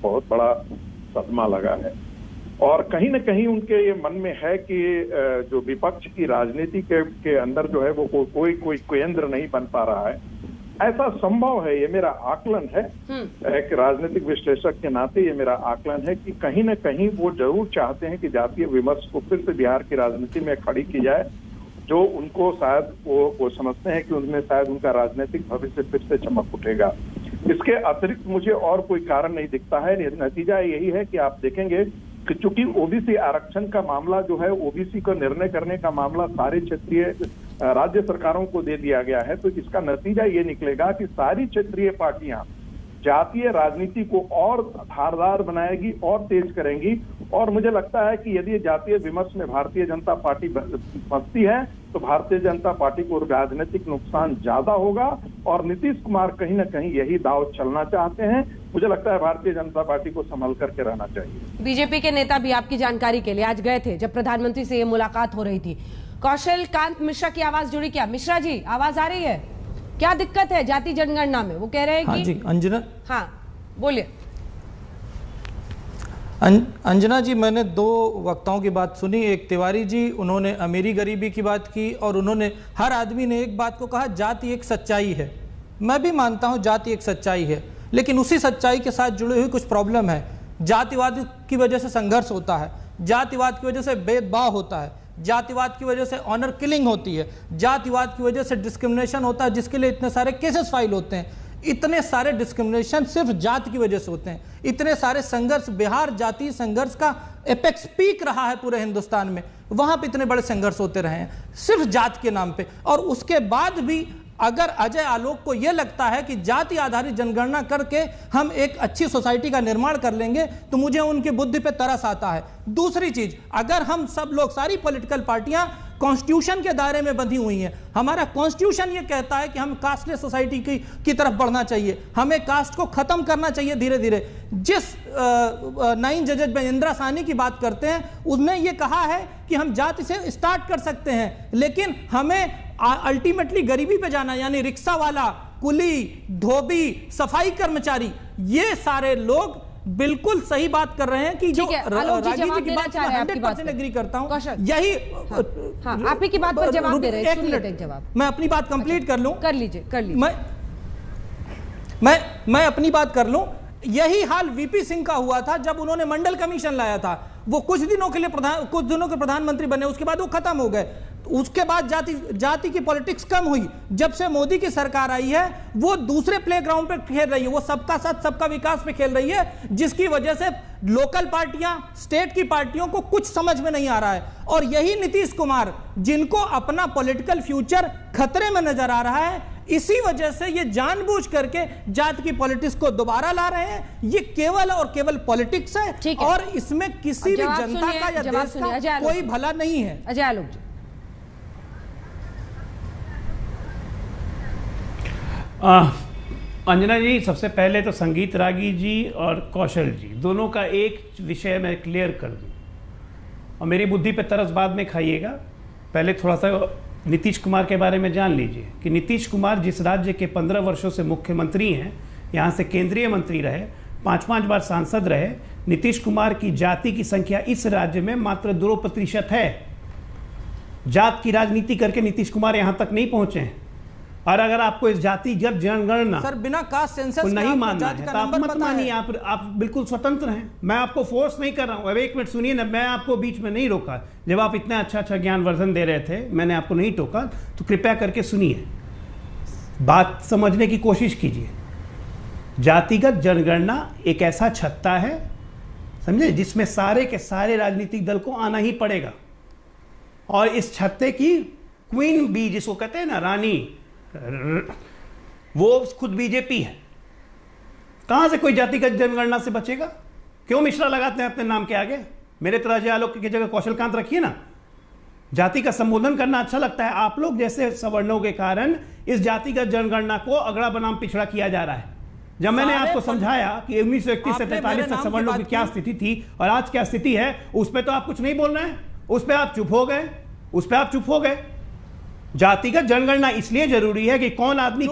बहुत बड़ा सदमा लगा है और कहीं न कहीं उनके ये मन में है कि जो विपक्ष की राजनीति के अंदर जो है वो कोई केंद्र नहीं बन पा रहा है। ऐसा संभव है, ये मेरा आकलन है, एक राजनीतिक विश्लेषक के नाते ये मेरा आकलन है कि कहीं न कहीं वो जरूर चाहते हैं कि जातीय विमर्श को फिर से बिहार की राजनीति में खड़ी की जाए, जो उनको शायद वो समझते हैं कि उनमें शायद उनका राजनीतिक भविष्य फिर से चमक उठेगा। इसके अतिरिक्त मुझे और कोई कारण नहीं दिखता है। नतीजा यही है कि आप देखेंगे कि चूंकि ओबीसी आरक्षण का मामला जो है, ओबीसी को निर्णय करने का मामला सारे क्षेत्रीय राज्य सरकारों को दे दिया गया है, तो इसका नतीजा ये निकलेगा कि सारी क्षेत्रीय पार्टियां जातीय राजनीति को और धारदार बनाएगी और तेज करेंगी। और मुझे लगता है कि यदि जातीय विमर्श में भारतीय जनता पार्टी फंसती है तो भारतीय जनता पार्टी को राजनीतिक नुकसान ज्यादा होगा और नीतीश कुमार कहीं ना कहीं यही दाव चलना चाहते हैं। मुझे लगता है भारतीय जनता पार्टी को संभल करके रहना चाहिए। बीजेपी के नेता भी आपकी जानकारी के लिए आज गए थे जब प्रधानमंत्री से ये मुलाकात हो रही थी। कौशल कांत मिश्रा की आवाज जुड़ी क्या? मिश्रा जी, आवाज आ रही है? क्या दिक्कत है जाति जनगणना में? वो कह रहे हैं कि हाँ जी अंजना, हाँ बोलिए। अंजना जी, मैंने दो वक्ताओं की बात सुनी। एक तिवारी जी, उन्होंने अमीरी गरीबी की बात की और उन्होंने हर आदमी ने एक बात को कहा, जाति एक सच्चाई है। मैं भी मानता हूं जाति एक सच्चाई है, लेकिन उसी सच्चाई के साथ जुड़ी हुई कुछ प्रॉब्लम है। जातिवाद की वजह से संघर्ष होता है, जातिवाद की वजह से भेदभाव होता है, जातिवाद की वजह से ऑनर किलिंग होती है, जातिवाद की वजह से डिस्क्रिमिनेशन होता है, जिसके लिए इतने सारे केसेस फाइल होते हैं। इतने सारे डिस्क्रिमिनेशन सिर्फ जाति की वजह से होते हैं। इतने सारे संघर्ष, बिहार जातीय संघर्ष का एपेक्स पीक रहा है पूरे हिंदुस्तान में, वहां पे इतने बड़े संघर्ष होते रहे हैं सिर्फ जाति के नाम पे। और उसके बाद भी अगर अजय आलोक को यह लगता है कि जाति आधारित जनगणना करके हम एक अच्छी सोसाइटी का निर्माण कर लेंगे, तो मुझे उनकी बुद्धि पे तरस आता है। दूसरी चीज, अगर हम सब लोग, सारी पॉलिटिकल पार्टियां कॉन्स्टिट्यूशन के दायरे में बंधी हुई हैं, हमारा कॉन्स्टिट्यूशन ये कहता है कि हम कास्टलेस सोसाइटी की तरफ बढ़ना चाहिए, हमें कास्ट को खत्म करना चाहिए धीरे धीरे। जिस 9 जजेज में इंदिरा साहनी की बात करते हैं, उसने ये कहा है कि हम जाति से स्टार्ट कर सकते हैं, लेकिन हमें अल्टीमेटली गरीबी पे जाना, यानी रिक्शा वाला, कुली, धोबी, सफाई कर्मचारी, ये सारे लोग बिल्कुल सही बात कर रहे हैं कि जो राजीव जी की बात 100% एग्री करता हूं। यही आप ही की बात पर जवाब दे रहे हैं, सुन लेते हैं जवाब। मैं अपनी बात कंप्लीट कर लूं। कर लीजिए। मैं अपनी बात कर लूं। यही हाल वीपी सिंह का हुआ था जब उन्होंने मंडल कमीशन लाया था। वो कुछ दिनों के प्रधानमंत्री बने, उसके बाद वो खत्म हो गए। उसके बाद जाति की पॉलिटिक्स कम हुई। जब से मोदी की सरकार आई है, वो दूसरे प्लेग्राउंड पे खेल रही है, वो सबका साथ सबका विकास पे खेल रही है, जिसकी वजह से लोकल पार्टियां, स्टेट की पार्टियों को कुछ समझ में नहीं आ रहा है। और यही नीतीश कुमार, जिनको अपना पॉलिटिकल फ्यूचर खतरे में नजर आ रहा है, इसी वजह से ये जानबूझ करके जाति की पॉलिटिक्स को दोबारा ला रहे हैं। ये केवल और केवल पॉलिटिक्स है और इसमें किसी भी जनता का या देश का कोई भला नहीं है। अजय आलोक जी। अंजना जी, सबसे पहले तो संगीत रागी जी और कौशल जी दोनों का एक विषय मैं क्लियर कर दूं, और मेरी बुद्धि पे तरस बाद में खाइएगा। पहले थोड़ा सा नीतीश कुमार के बारे में जान लीजिए कि नीतीश कुमार जिस राज्य के 15 वर्षों से मुख्यमंत्री हैं, यहाँ से केंद्रीय मंत्री रहे, 5-5 बार सांसद रहे, नीतीश कुमार की जाति की संख्या इस राज्य में मात्र 2% है। जात की राजनीति करके नीतीश कुमार यहाँ तक नहीं पहुंचे हैं। और अगर आपको इस जातिगत जनगणना सर बिना कास्ट सेंसस नहीं मानना है तो आप मत मानिए, आप बिल्कुल स्वतंत्र हैं। मैं आपको फोर्स नहीं कर रहा हूं। अब एक मिनट सुनिए ना, मैं आपको बीच में नहीं रोका। जब आप इतना अच्छा ज्ञानवर्धन दे रहे थे, मैंने आपको नहीं टोका, तो कृपया करके सुनिए, बात समझने की कोशिश कीजिए। जातिगत जनगणना एक ऐसा छत्ता है, समझे, जिसमें सारे के सारे राजनीतिक दल को आना ही पड़ेगा। और इस छत्ते की क्वीन बी, जिसको कहते हैं ना रानी, वो खुद बीजेपी है। कहां से कोई जातिगत जनगणना से बचेगा? क्यों मिश्रा लगाते हैं अपने नाम के आगे? मेरे तरह अजय आलोक की जगह कौशल कांत रखिए ना। जाति का संबोधन करना अच्छा लगता है। आप लोग जैसे सवर्णों के कारण इस जातिगत जनगणना को अगड़ा बनाम पिछड़ा किया जा रहा है। जब मैंने आपको समझाया कि 1931 से 43 तक सवर्णों की क्या स्थिति थी और आज क्या स्थिति है, उस पर तो आप कुछ नहीं बोल रहे हैं, उस पर आप चुप हो गए। जातिगत जनगणना इसलिए जरूरी है कि कौन आदमी